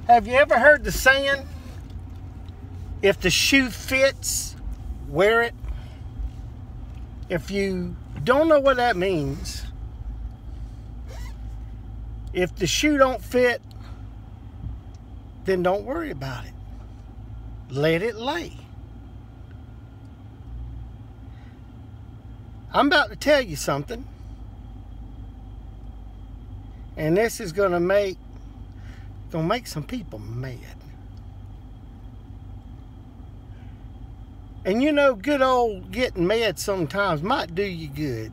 Have you ever heard the saying, if the shoe fits, wear it? If you don't know what that means, if the shoe don't fit, then don't worry about it. Let it lay. I'm about to tell you something, and this is gonna make some people mad. And you know, good old getting mad sometimes might do you good.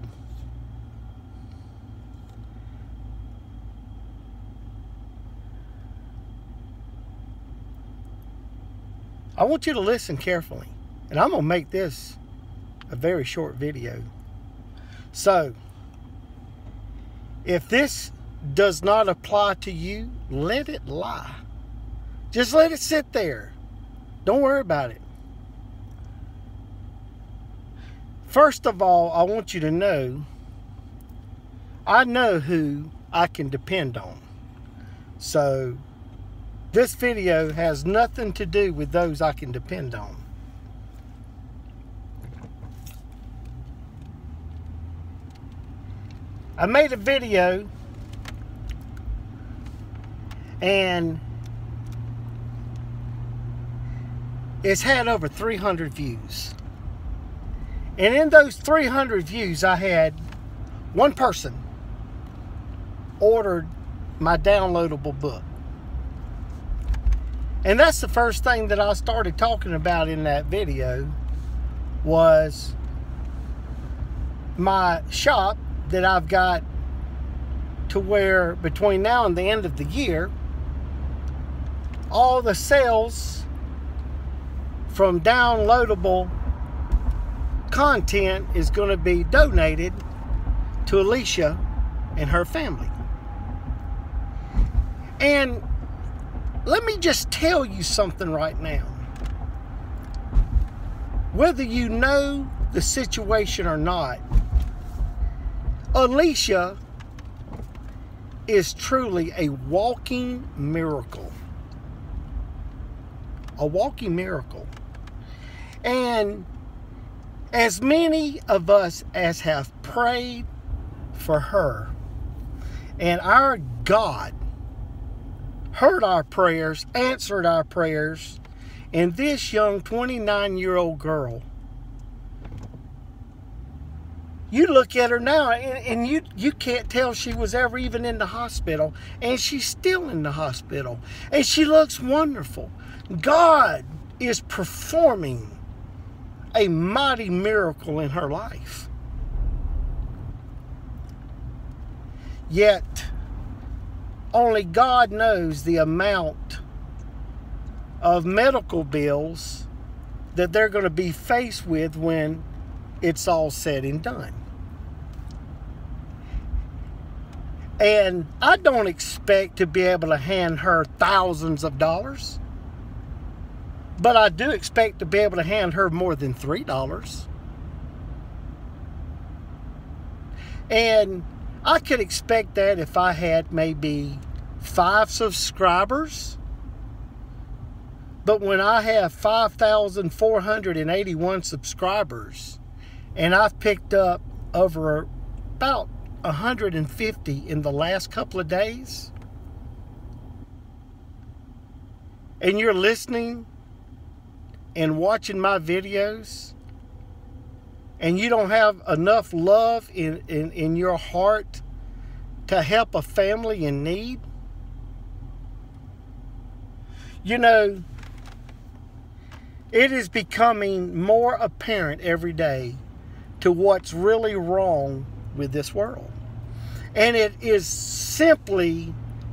I want you to listen carefully, and I'm gonna make this a very short video. So, if this does not apply to you, let it lie. Just let it sit there. Don't worry about it. First of all, I want you to know, I know who I can depend on. So, this video has nothing to do with those I can depend on. I made a video and it's had over 300 views. And in those 300 views, I had one person ordered my downloadable book. And that's the first thing that I started talking about in that video, was my shop that I've got to where between now and the end of the year, all the sales from downloadable content is going to be donated to Alicia and her family. And let me just tell you something right now. Whether you know the situation or not, Alicia is truly a walking miracle. A walking miracle. And as many of us as have prayed for her, and our God heard our prayers, answered our prayers, and this young 29-year-old girl, you look at her now and you can't tell she was ever even in the hospital, and she's still in the hospital, and she looks wonderful. God is performing a mighty miracle in her life. Yet, only God knows the amount of medical bills that they're going to be faced with when it's all said and done. And I don't expect to be able to hand her thousands of dollars, but I do expect to be able to hand her more than $3. And I could expect that if I had maybe 5 subscribers. But when I have 5,481 subscribers, and I've picked up over about 150 in the last couple of days, and you're listening and watching my videos, and you don't have enough love in your heart to help a family in need, you know, it is becoming more apparent every day to what's really wrong with this world. And it is simply,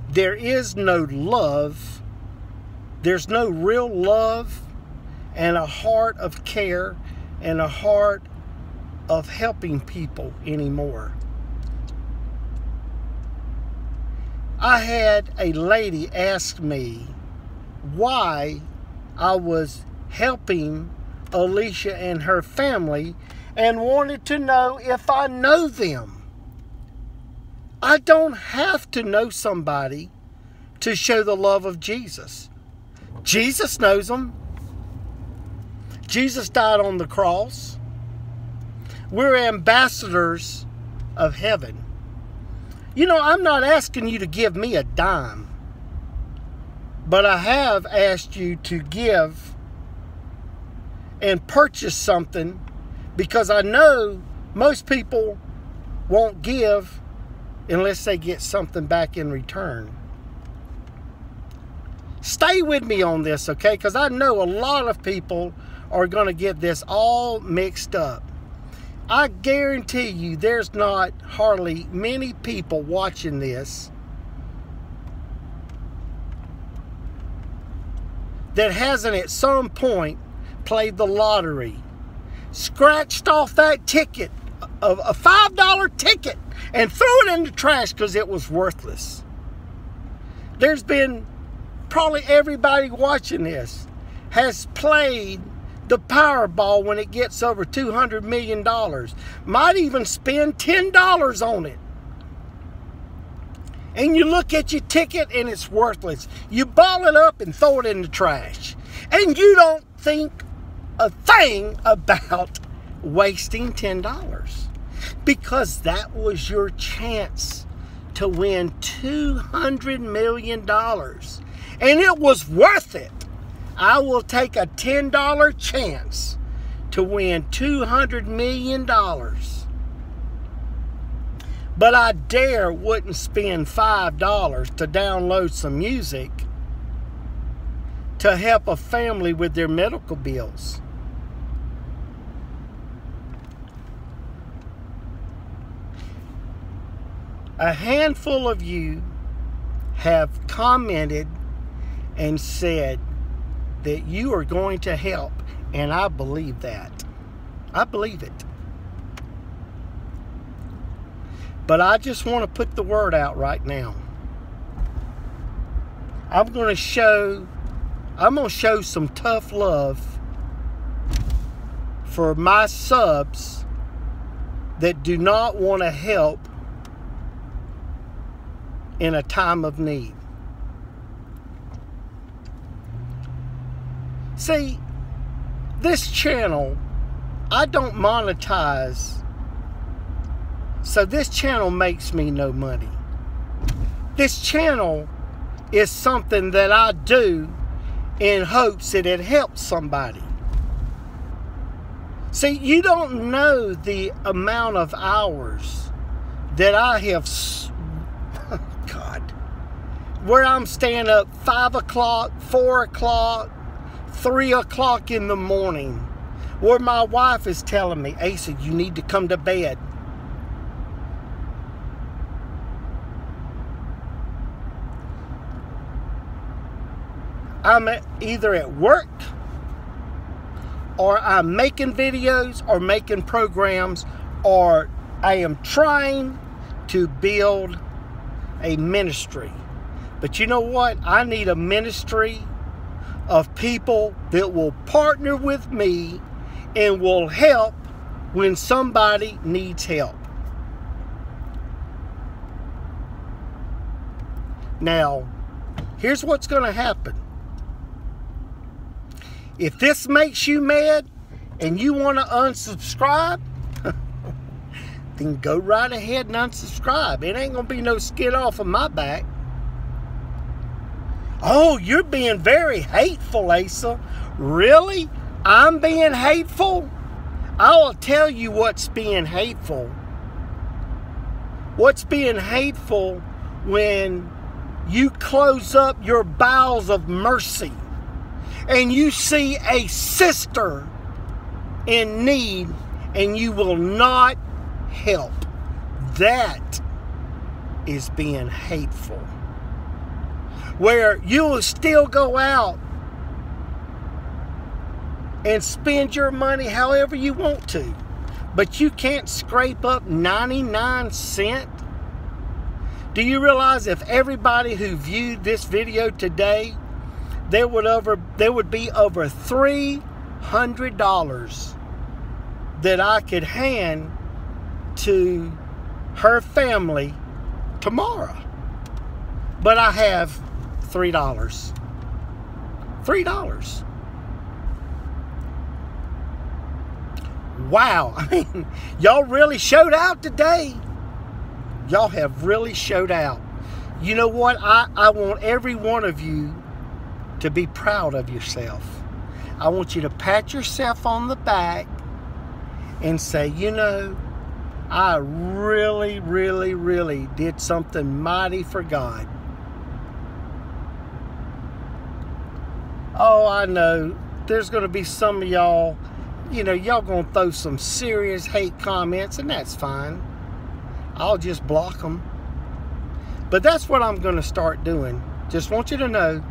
there is no love, there's no real love and a heart of care and a heart of helping people anymore. I had a lady ask me why I was helping Alicia and her family and wanted to know if I know them. I don't have to know somebody to show the love of Jesus. Jesus knows them. Jesus died on the cross. We're ambassadors of heaven. You know, I'm not asking you to give me a dime, but I have asked you to give and purchase something, because I know most people won't give unless they get something back in return. Stay with me on this, okay? Because I know a lot of people are going to get this all mixed up. I guarantee you there's not hardly many people watching this that hasn't at some point played the lottery, scratched off that ticket, a $5 ticket, and threw it in the trash because it was worthless. There's been probably everybody watching this has played the Powerball when it gets over $200 million. Might even spend $10 on it. And you look at your ticket and it's worthless. You ball it up and throw it in the trash. And you don't think a thing about wasting $10. Because that was your chance to win $200 million. And it was worth it. I will take a $10 chance to win $200 million. But I wouldn't spend $5 to download some music to help a family with their medical bills. A handful of you have commented and said that you are going to help, and I believe that. I believe it. But I just want to put the word out right now. I'm going to show some tough love for my subs that do not want to help in a time of need. See, this channel, I don't monetize, so this channel makes me no money. This channel is something that I do in hopes that it helps somebody. See, you don't know the amount of hours that I have, God, where I'm staying up 5 o'clock, 4 o'clock, 3 o'clock in the morning, where my wife is telling me, Asa, you need to come to bed. I'm either at work, or I'm making videos, or making programs, or I am trying to build a ministry. But you know what? I need a ministry of people that will partner with me and will help when somebody needs help. Now, here's what's going to happen. If this makes you mad and you want to unsubscribe, then go right ahead and unsubscribe. It ain't going to be no skin off of my back. Oh, you're being very hateful, Asa. Really? I'm being hateful? I will tell you what's being hateful. What's being hateful when you close up your bowels of mercy and you see a sister in need and you will not help. That is being hateful. Where you will still go out and spend your money however you want to, but you can't scrape up 99 cents. Do you realize if everybody who viewed this video today, there would be over $300 that I could hand to her family tomorrow. But I have $3. $3. Wow. I mean, y'all really showed out today. Y'all have really showed out. You know what? I want every one of you to be proud of yourself. I want you to pat yourself on the back and say, you know, I really, really, really did something mighty for God. Oh, I know there's going to be some of y'all, you know, y'all going to throw some serious hate comments, and that's fine. I'll just block them. But that's what I'm going to start doing. Just want you to know,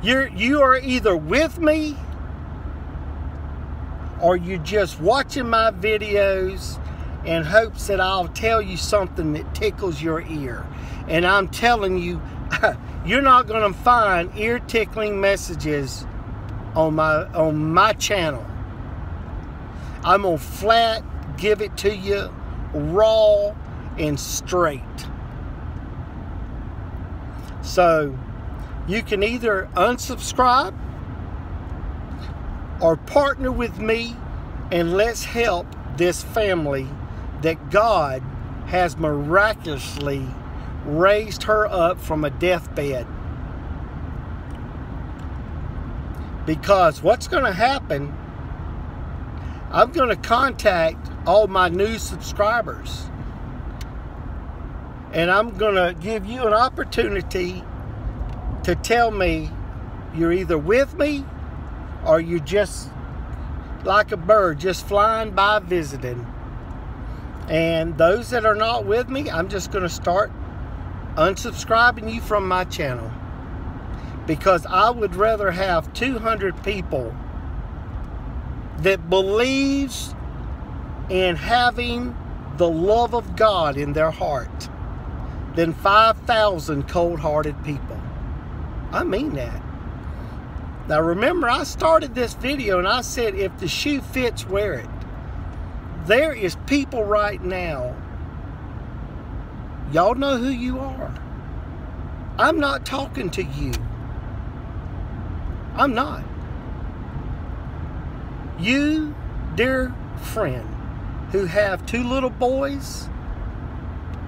you are either with me or you're just watching my videos in hopes that I'll tell you something that tickles your ear. And I'm telling you, you're not going to find ear-tickling messages on my channel. I'm going to flat give it to you raw and straight. So you can either unsubscribe or partner with me, and let's help this family that God has miraculously raised her up from a deathbed. Because what's going to happen, I'm going to contact all my new subscribers, and I'm going to give you an opportunity to tell me you're either with me or you're just like a bird just flying by visiting. And those that are not with me, I'm just going to start unsubscribing you from my channel, because I would rather have 200 people that believes in having the love of God in their heart than 5,000 cold-hearted people. I mean that. Now remember, I started this video and I said, if the shoe fits, wear it. There is people right now, y'all know who you are. I'm not talking to you. I'm not. You, dear friend, who have 2 little boys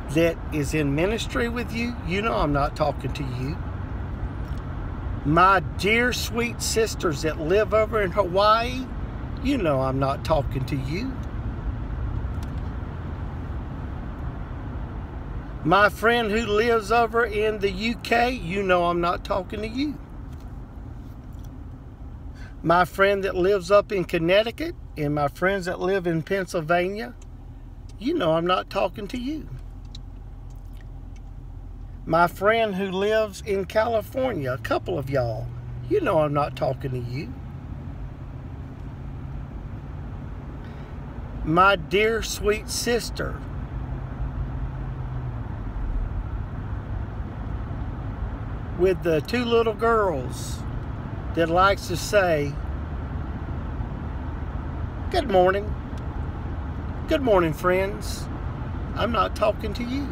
that is in ministry with you, you know I'm not talking to you. My dear sweet sisters that live over in Hawaii, you know I'm not talking to you. My friend who lives over in the UK, you know I'm not talking to you. My friend that lives up in Connecticut and my friends that live in Pennsylvania, you know I'm not talking to you. My friend who lives in California, a couple of y'all, you know I'm not talking to you. My dear sweet sister with the 2 little girls that likes to say, good morning. Good morning, friends. I'm not talking to you.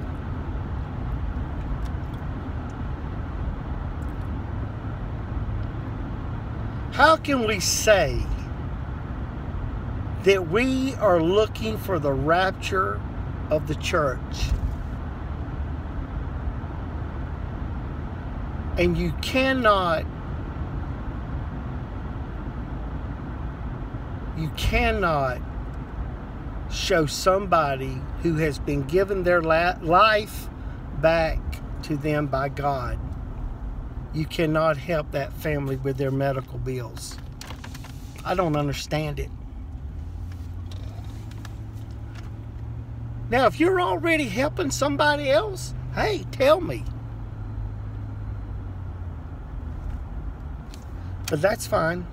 How can we say that we are looking for the rapture of the church, and you cannot show somebody who has been given their life back to them by God? You cannot help that family with their medical bills. I don't understand it. Now, if you're already helping somebody else, hey, tell me. But that's fine.